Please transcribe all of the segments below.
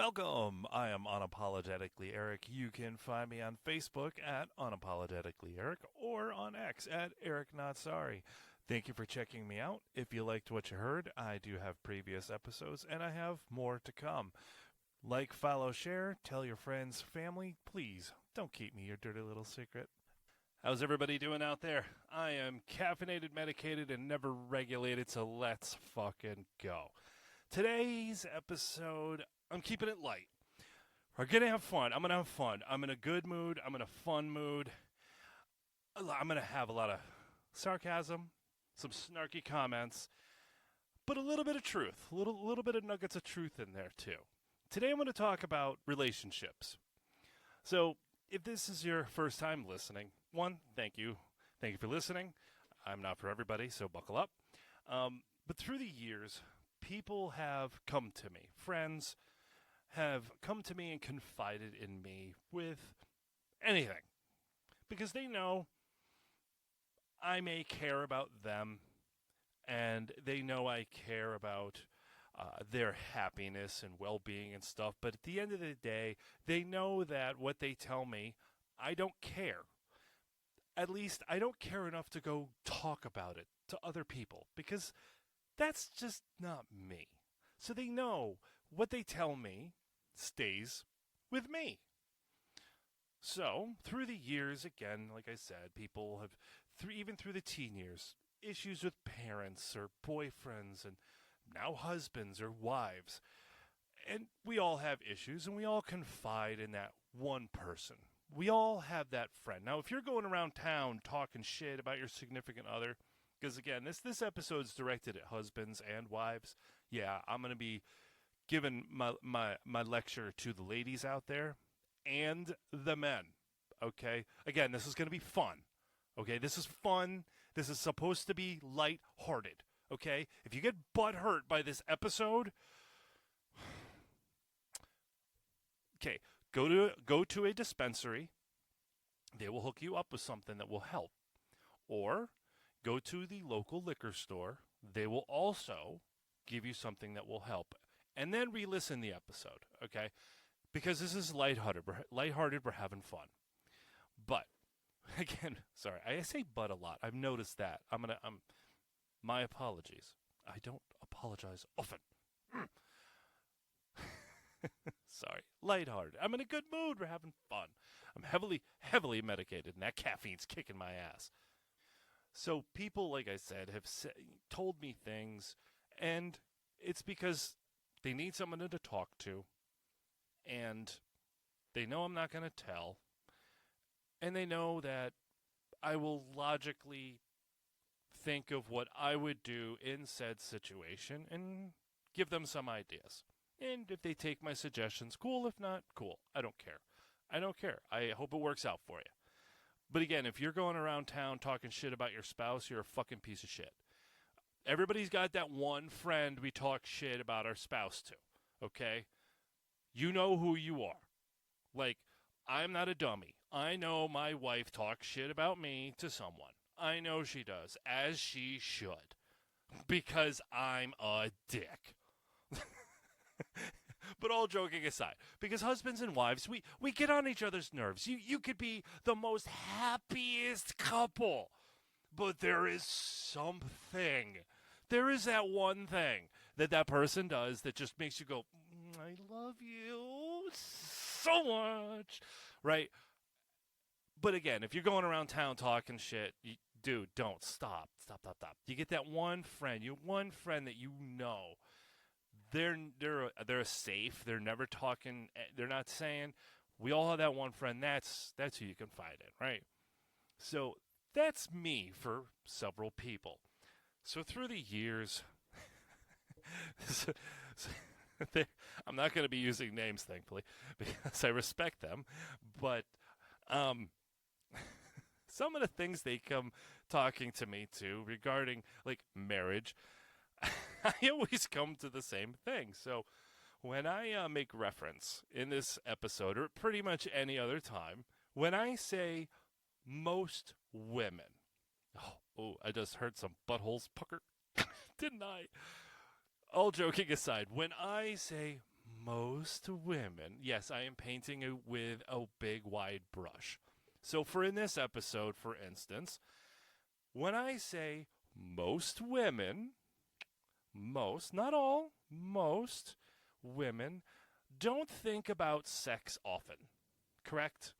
Welcome! I am Unapologetically Eric. You can find me on Facebook at Unapologetically Eric or on X at Eric Not Sorry. Thank you for checking me out. If you liked what you heard, I do have previous episodes and I have more to come. Like, follow, share, tell your friends, family. Please don't keep me your dirty little secret. How's everybody doing out there? I am caffeinated, medicated, and never regulated, so let's fucking go. Today's episode, I'm keeping it light. We're going to have fun. I'm going to have fun. I'm in a good mood. I'm in a fun mood. I'm going to have a lot of sarcasm, some snarky comments, but a little bit of truth. A little bit of nuggets of truth in there, too. Today I'm going to talk about relationships. So, if this is your first time listening, one, thank you. Thank you for listening. I'm not for everybody, so buckle up. But through the years, people have come to me. Friends have come to me and confided in me with anything. Because they know I may care about them, and they know I care about their happiness and well-being and stuff. But at the end of the day, they know that what they tell me, I don't care. At least I don't care enough to go talk about it to other people, because that's just not me. So they know what they tell me stays with me. So, through the years, again, like I said, people have, even through the teen years, issues with parents or boyfriends and now husbands or wives. And we all have issues, and we all confide in that one person. We all have that friend. Now, if you're going around town talking shit about your significant other, because again, this episode's directed at husbands and wives, yeah, I'm going to be giving my lecture to the ladies out there and the men, okay? Again, this is going to be fun, okay? This is fun. This is supposed to be light-hearted, okay? If you get butthurt by this episode, okay, go to a dispensary. They will hook you up with something that will help. Or go to the local liquor store. They will also give you something that will help. And then re-listen the episode, okay? Because this is lighthearted. We're having fun. But, again, sorry, I say but a lot. I've noticed that. My apologies. I don't apologize often. Sorry. Lighthearted. I'm in a good mood. We're having fun. I'm heavily medicated, and that caffeine's kicking my ass. So people, like I said, have told me things, and it's because they need someone to talk to, and they know I'm not going to tell, and they know that I will logically think of what I would do in said situation and give them some ideas. And if they take my suggestions, cool. If not, cool. I don't care. I hope it works out for you. But again, if you're going around town talking shit about your spouse, you're a fucking piece of shit. Everybody's got that one friend we talk shit about our spouse to, okay? You know who you are. Like, I'm not a dummy. I know my wife talks shit about me to someone. I know she does, as she should, because I'm a dick. But all joking aside, because husbands and wives, we get on each other's nerves. You could be the most happiest couple, but there is something. There is that one thing that person does that just makes you go, I love you so much, right? But again, if you're going around town talking shit, dude, don't stop. You get that one friend, that you know. They're safe. They're never talking. They're not saying. We all have that one friend. That's who you confide in, right? So that's me for several people. So through the years, I'm not going to be using names, thankfully, because I respect them. But some of the things they come talking to me to regarding like marriage, I always come to the same thing. So when I make reference in this episode, or pretty much any other time, when I say most women, I just heard some buttholes pucker, didn't I? All joking aside, when I say most women, yes, I am painting it with a big wide brush. So for in this episode, for instance, when I say most women, most, not all, most women don't think about sex often, correct?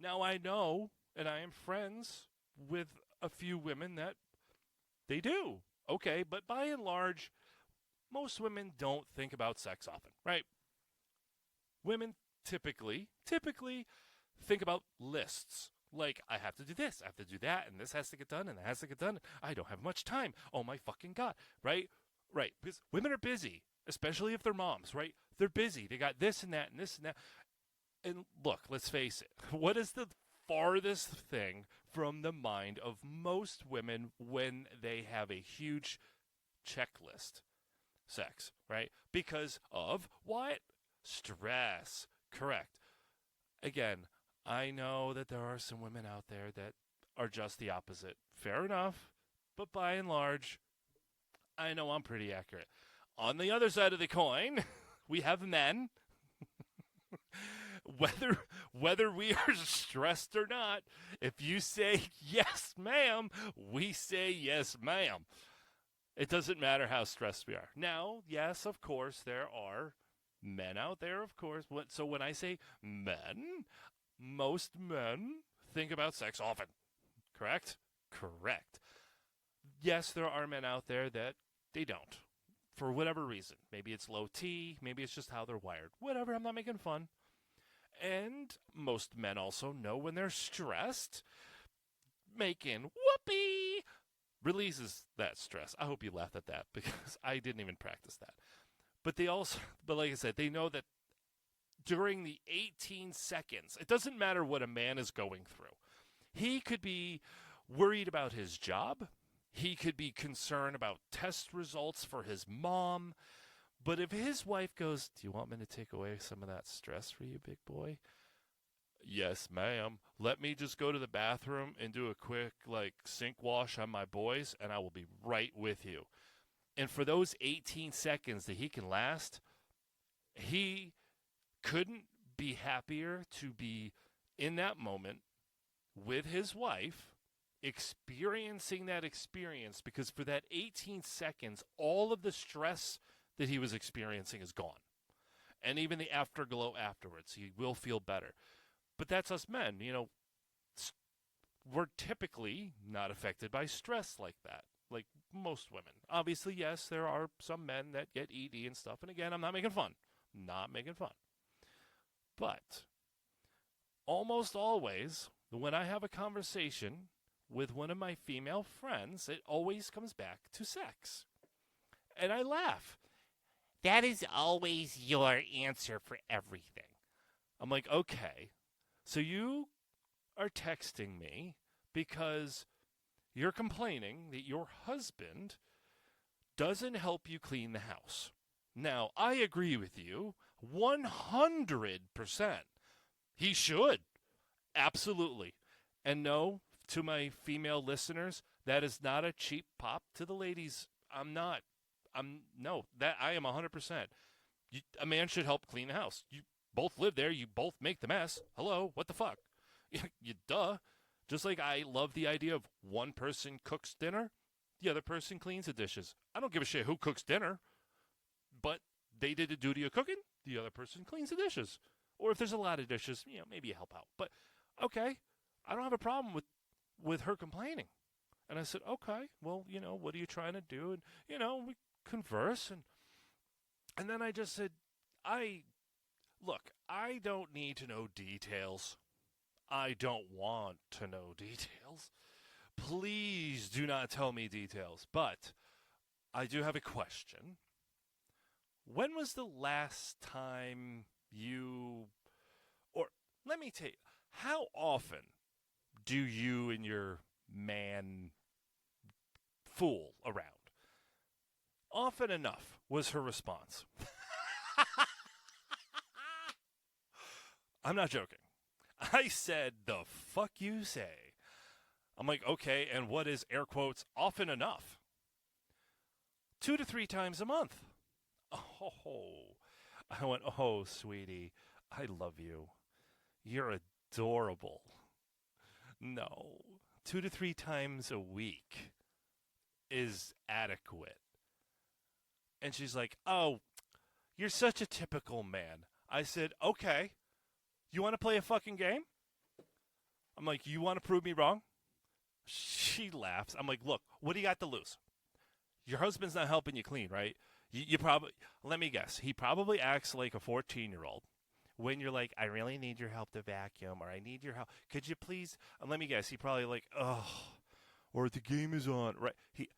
Now I know, and I am friends with a few women that they do, okay, but by and large, most women don't think about sex often, right? Women typically think about lists. Like, I have to do this, I have to do that, and this has to get done, and that has to get done. I don't have much time. Oh my fucking God, right? Right, because women are busy, especially if they're moms, right? They're busy. They got this and that and this and that. And look, let's face it. What is the farthest thing from the mind of most women when they have a huge checklist? Sex, right? Because of what? Stress. Correct. Again, I know that there are some women out there that are just the opposite. Fair enough. But by and large, I know I'm pretty accurate. On the other side of the coin, we have men. Whether we are stressed or not, if you say yes, ma'am, we say yes, ma'am. It doesn't matter how stressed we are. Now, yes, of course, there are men out there, of course. So when I say men, most men think about sex often. Correct? Correct. Yes, there are men out there that they don't. For whatever reason. Maybe it's low T. Maybe it's just how they're wired. Whatever, I'm not making fun. And most men also know when they're stressed, making whoopee releases that stress. I hope you laughed at that because I didn't even practice that. But like I said, they know that during the 18 seconds, it doesn't matter what a man is going through. He could be worried about his job. He could be concerned about test results for his mom. But if his wife goes, "Do you want me to take away some of that stress for you, big boy?" "Yes, ma'am. Let me just go to the bathroom and do a quick, sink wash on my boys, and I will be right with you." And for those 18 seconds that he can last, he couldn't be happier to be in that moment with his wife, experiencing that experience, because for that 18 seconds, all of the stress that he was experiencing is gone. And even the afterglow afterwards, he will feel better. But that's us men, we're typically not affected by stress like that, like most women. Obviously, yes, there are some men that get ED and stuff. And again, I'm not making fun. Not making fun. But almost always, when I have a conversation with one of my female friends, it always comes back to sex. And I laugh. "That is always your answer for everything." I'm like, okay, so you are texting me because you're complaining that your husband doesn't help you clean the house. Now, I agree with you 100%. He should. Absolutely. And no, to my female listeners, that is not a cheap pop to the ladies. I am 100%. A man should help clean the house. You both live there. You both make the mess. Hello, what the fuck? Duh. Just like I love the idea of one person cooks dinner, the other person cleans the dishes. I don't give a shit who cooks dinner, but they did the duty of cooking. The other person cleans the dishes. Or if there's a lot of dishes, maybe you help out. But okay, I don't have a problem with her complaining. And I said, okay, well, what are you trying to do? And, we converse. And then I just said, I don't need to know details. I don't want to know details. Please do not tell me details. But I do have a question. When was the last time let me tell you, how often do you and your man fool around? Often enough was her response. I'm not joking. I said, "The fuck you say?" I'm like, okay, and what is, air quotes, often enough? 2 to 3 times a month. Oh, I went, oh, sweetie, I love you. You're adorable. No, 2 to 3 times a week is adequate. And she's like, oh, you're such a typical man. I said, okay, you want to play a fucking game? I'm like, you want to prove me wrong? She laughs. I'm like, look, what do you got to lose? Your husband's not helping you clean, right? You probably, let me guess, he probably acts like a 14-year-old when you're like, I really need your help to vacuum, or I need your help. Could you please, let me guess, he probably like, oh, or the game is on, right?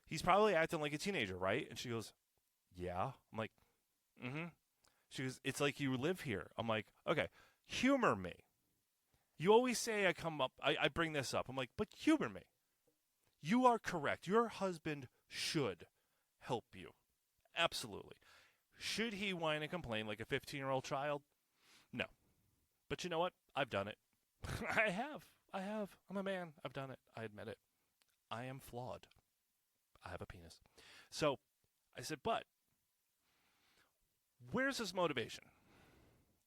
He's probably acting like a teenager, right? And she goes, yeah. I'm like, mm-hmm. She goes, it's like you live here. I'm like, okay, humor me. You always say I bring this up. I'm like, but humor me. You are correct. Your husband should help you. Absolutely. Should he whine and complain like a 15-year-old child? No. But you know what? I've done it. I have. I'm a man. I've done it. I admit it. I am flawed. I have a penis. So I said, but where's his motivation?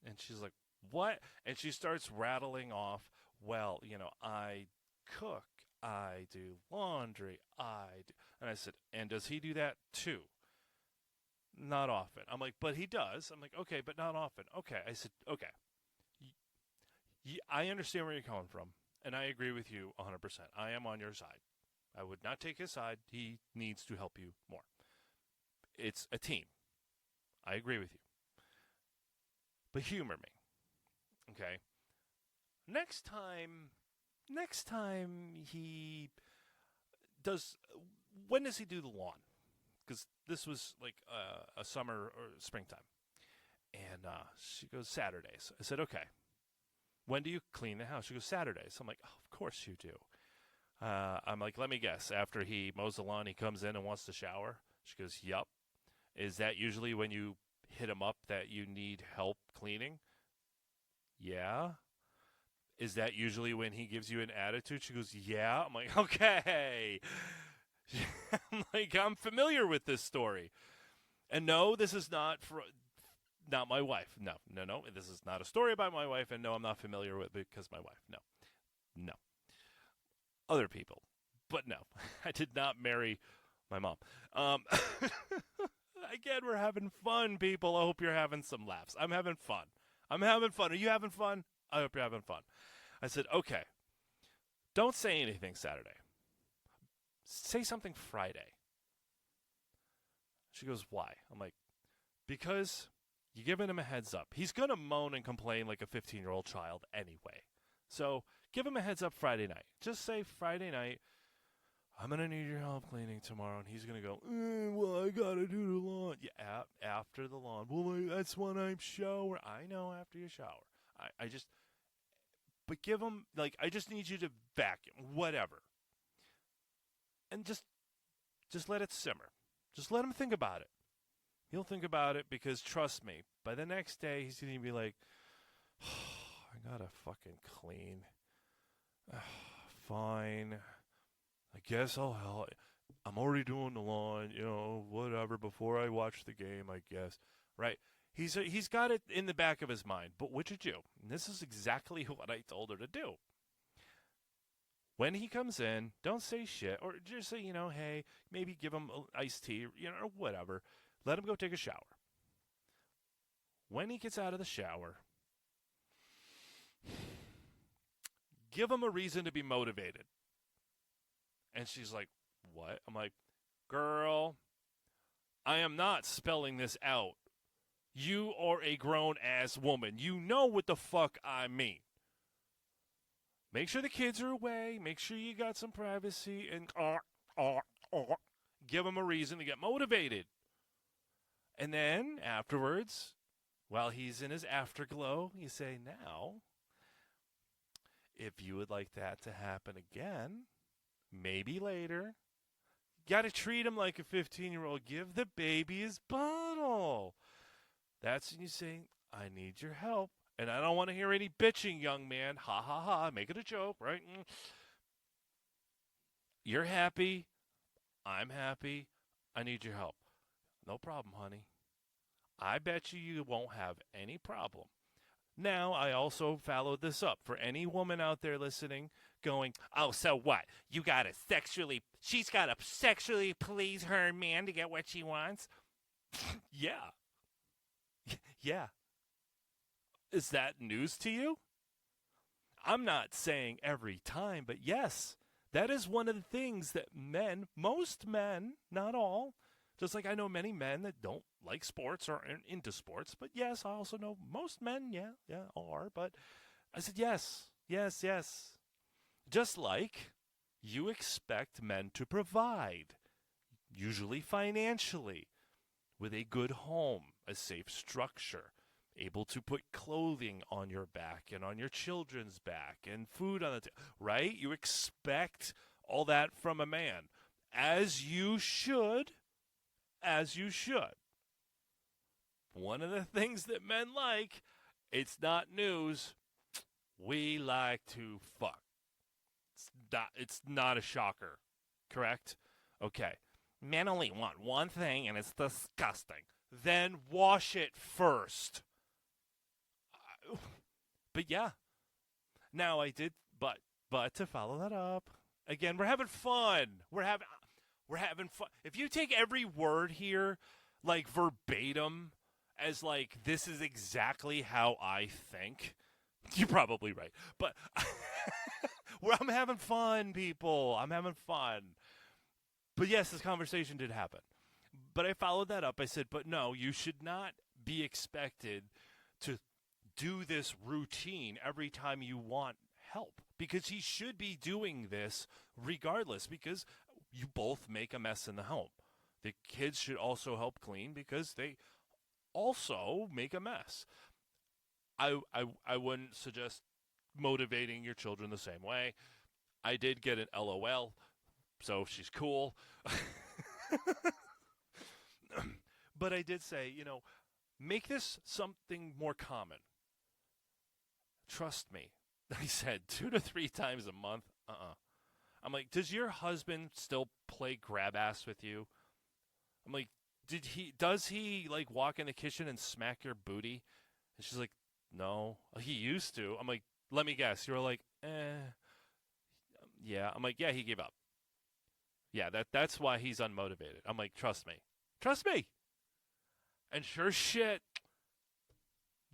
And she's like, what? And she starts rattling off, well, I cook, I do laundry, And I said, and does he do that too? Not often. I'm like, but he does. I'm like, okay, but not often. Okay. I said, okay. I understand where you're coming from, and I agree with you 100%. I am on your side. I would not take his side. He needs to help you more. It's a team. I agree with you. But humor me. Okay? Next time he does, when does he do the lawn? Because this was like a summer or springtime. And she goes, Saturdays. I said, okay. When do you clean the house? She goes, Saturdays. I'm like, oh, of course you do. I'm like, let me guess. After he mows the lawn, he comes in and wants to shower? She goes, yup. Is that usually when you hit him up that you need help cleaning? Yeah. Is that usually when he gives you an attitude? She goes, yeah. I'm like, okay. I'm like, I'm familiar with this story. And no, this is not my wife. No. This is not a story about my wife. And no, I'm not familiar with it because my wife. No. Other people. But no, I did not marry my mom. Again, we're having fun, people. I hope you're having some laughs. I'm having fun. Are you having fun? I hope you're having fun. I said, okay, don't say anything Saturday. Say something Friday. She goes, why? I'm like, because you're giving him a heads up. He's going to moan and complain like a 15-year-old child anyway. So give him a heads up Friday night. Just say Friday night, I'm going to need your help cleaning tomorrow. And he's going to go, well, I got to do the lawn. Yeah, after the lawn. Well, that's when I shower. I know, after you shower. But give him, like, I just need you to vacuum, whatever. And just let it simmer. Just let him think about it. He'll think about it because, trust me, by the next day, he's going to be like, oh, I got to fucking clean. Fine. I guess I'll help. I'm already doing the lawn, whatever, before I watch the game, I guess. Right? He's got it in the back of his mind. But what you do? And this is exactly what I told her to do. When he comes in, don't say shit. Or just say, hey, maybe give him iced tea, or whatever. Let him go take a shower. When he gets out of the shower, give him a reason to be motivated. And she's like, what? I'm like, girl, I am not spelling this out. You are a grown-ass woman. You know what the fuck I mean. Make sure the kids are away. Make sure you got some privacy. And give him a reason to get motivated. And then, afterwards, while he's in his afterglow, you say, now, if you would like that to happen again, maybe later, got to treat him like a 15-year-old. Give the baby his bottle. That's when you say, I need your help. And I don't want to hear any bitching, young man. Ha, ha, ha. Make it a joke, right? You're happy. I'm happy. I need your help. No problem, honey. I bet you won't have any problem. Now, I also followed this up for any woman out there listening going, oh, so what? She's got to sexually please her man to get what she wants? Yeah. Yeah. Is that news to you? I'm not saying every time, but yes, that is one of the things that most men, not all, just like I know many men that don't like sports or aren't into sports, but yes, I also know most men, are. But I said, yes. Just like you expect men to provide, usually financially, with a good home, a safe structure, able to put clothing on your back and on your children's back and food on the table, right? You expect all that from a man, as you should. One of the things that men like, it's not news, we like to fuck. It's not a shocker, correct? Okay. Men only want one thing, and it's disgusting. Then wash it first. But yeah. Now I did, but to follow that up, again, we're having fun. We're having fun. If you take every word here, like verbatim, as like this is exactly how I think, you're probably right. But I'm having fun, people. I'm having fun. But yes, this conversation did happen. But I followed that up. I said, but no, you should not be expected to do this routine every time you want help, because he should be doing this regardless, because you both make a mess in the home. The kids should also help clean because they also make a mess. I wouldn't suggest motivating your children the same way. I did get an LOL, so she's cool. But I did say, make this something more common. Trust me. I said 2 to 3 times a month. I'm like, does your husband still play grab ass with you? I'm like, does he like walk in the kitchen and smack your booty? And she's like, no, he used to. I'm like, let me guess. You're like, yeah. I'm like, yeah, he gave up. Yeah, that's why he's unmotivated. I'm like, trust me. And sure shit,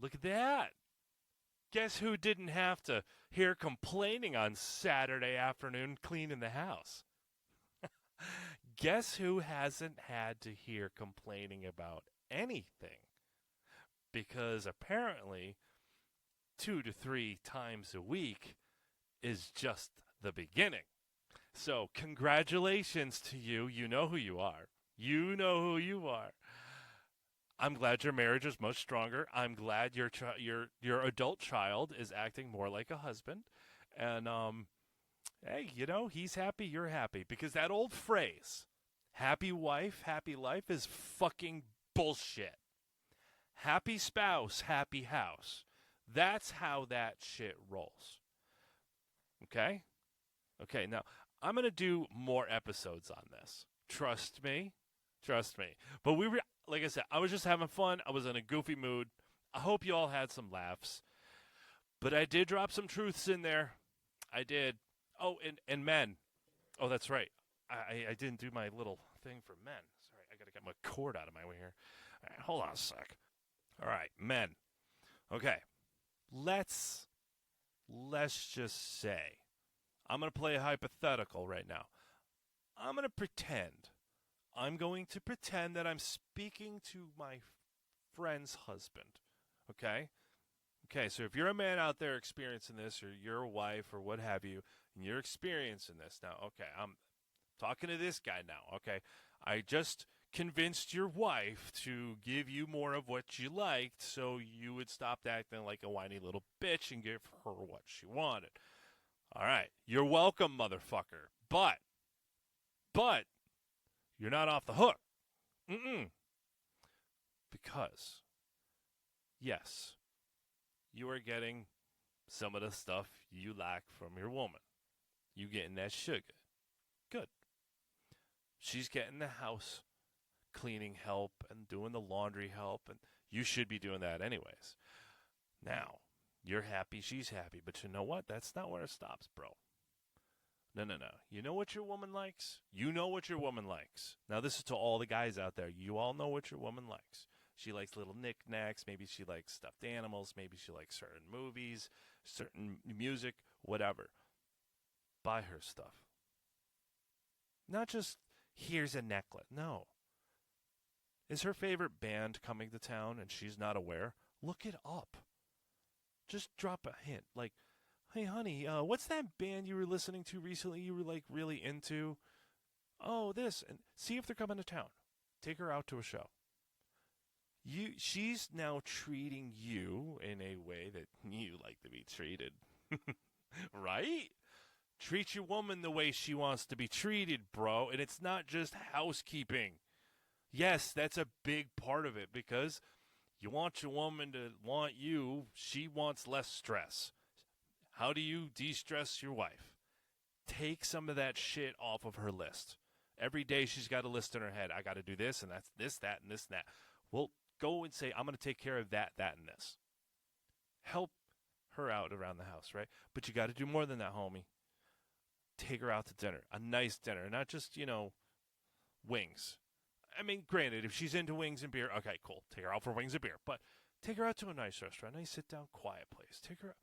look at that. Guess who didn't have to hear complaining on Saturday afternoon cleaning the house? Guess who hasn't had to hear complaining about anything? Because apparently 2 to 3 times a week is just the beginning. So congratulations to you. You know who you are. I'm glad your marriage is much stronger. I'm glad your adult child is acting more like a husband. And hey, he's happy, you're happy. Because that old phrase, happy wife, happy life, is fucking bullshit. Happy spouse, happy house. That's how that shit rolls. Okay? Okay, now I'm going to do more episodes on this. Trust me. But like I said, I was just having fun. I was in a goofy mood. I hope you all had some laughs. But I did drop some truths in there. I did. Oh, and men. Oh, that's right. I didn't do my little thing for men. Sorry, I got to get my cord out of my way here. All right, hold on a sec. All right, men. Okay. Let's just say, I'm going to play a hypothetical right now. I'm going to pretend that I'm speaking to my friend's husband. Okay? Okay, so if you're a man out there experiencing this, or your wife, or what have you, and you're experiencing this now, okay, I'm talking to this guy now, okay? I just convinced your wife to give you more of what you liked so you would stop acting like a whiny little bitch and give her what she wanted. All right, you're welcome, motherfucker. But you're not off the hook. Because, yes, you are getting some of the stuff you lack from your woman. You getting that sugar. Good. She's getting the house cleaning help and doing the laundry help, and you should be doing that anyways. Now, you're happy, she's happy, but you know what? That's not where it stops, bro. No, no, no. You know what your woman likes? You know what your woman likes. Now, this is to all the guys out there. You all know what your woman likes. She likes little knickknacks. Maybe she likes stuffed animals. Maybe she likes certain movies, certain music, whatever. Buy her stuff. Not just, here's a necklace. No. Is her favorite band coming to town and she's not aware? Look it up. Just drop a hint. Like, hey, honey, what's that band you were listening to recently you were, like, really into? Oh, this. And see if they're coming to town. Take her out to a show. She's now treating you in a way that you like to be treated. Right? Treat your woman the way she wants to be treated, bro. And it's not just housekeeping. Yes, that's a big part of it because you want your woman to want you. She wants less stress. How do you de-stress your wife? Take some of that shit off of her list. Every day she's got a list in her head. I got to do this, and that's this, that, and this, and that. Well, go and say, I'm going to take care of that, that, and this. Help her out around the house, right? But you got to do more than that, homie. Take her out to dinner. A nice dinner. Not just, wings. I mean, granted, if she's into wings and beer, okay, cool. Take her out for wings and beer. But take her out to a nice restaurant, nice sit-down, quiet place. Take her,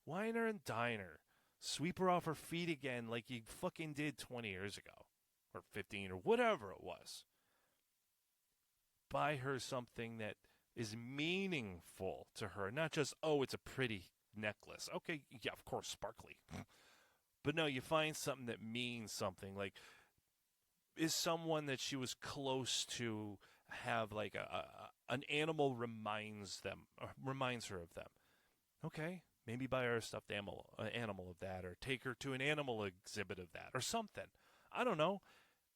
wine her and dine her. Sweep her off her feet again like you fucking did 20 years ago. Or 15 or whatever it was. Buy her something that is meaningful to her. Not just, oh, it's a pretty necklace. Okay, yeah, of course, sparkly. But no, you find something that means something. Like, is someone that she was close to have like an animal reminds her of them. Okay, maybe buy her a stuffed animal of that, or take her to an animal exhibit of that, or something. I don't know.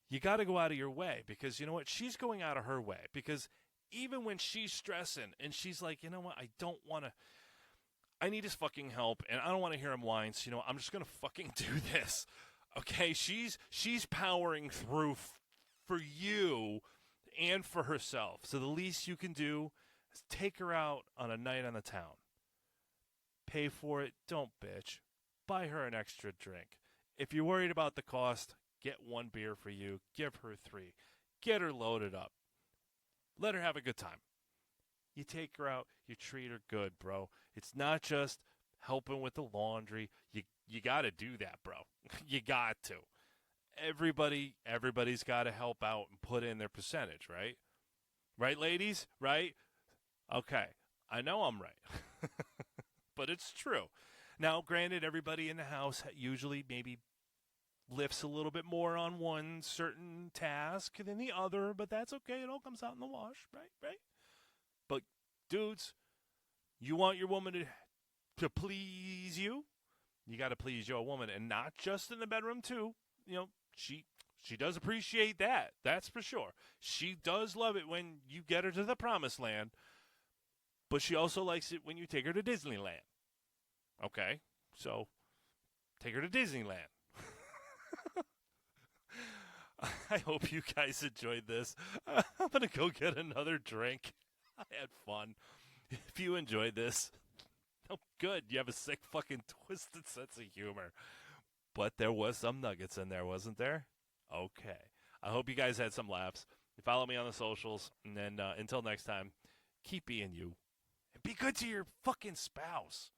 You got to go out of your way because you know what? She's going out of her way because even when she's stressing and she's like, you know what? I need his fucking help and I don't want to hear him whine. So, I'm just going to fucking do this. Okay, she's powering through for you and for herself. So the least you can do is take her out on a night on the town. Pay for it. Don't bitch. Buy her an extra drink. If you're worried about the cost, get one beer for you. Give her 3. Get her loaded up. Let her have a good time. You take her out. You treat her good, bro. It's not just helping with the laundry. You got to do that, bro. You got to. Everybody's got to help out and put in their percentage, right? Right, ladies? Right? Okay. I know I'm right. But it's true. Now, granted, everybody in the house usually maybe lifts a little bit more on one certain task than the other, but that's okay. It all comes out in the wash, right? But, dudes, you want your woman to please you? You got to please your woman, and not just in the bedroom, too. She does appreciate that. That's for sure. She does love it when you get her to the promised land, but she also likes it when you take her to Disneyland. Okay? So, take her to Disneyland. I hope you guys enjoyed this. I'm going to go get another drink. I had fun. If you enjoyed this, oh, good. You have a sick fucking twisted sense of humor. But there was some nuggets in there, wasn't there? Okay. I hope you guys had some laughs. Follow me on the socials. And then until next time, keep being you. And be good to your fucking spouse.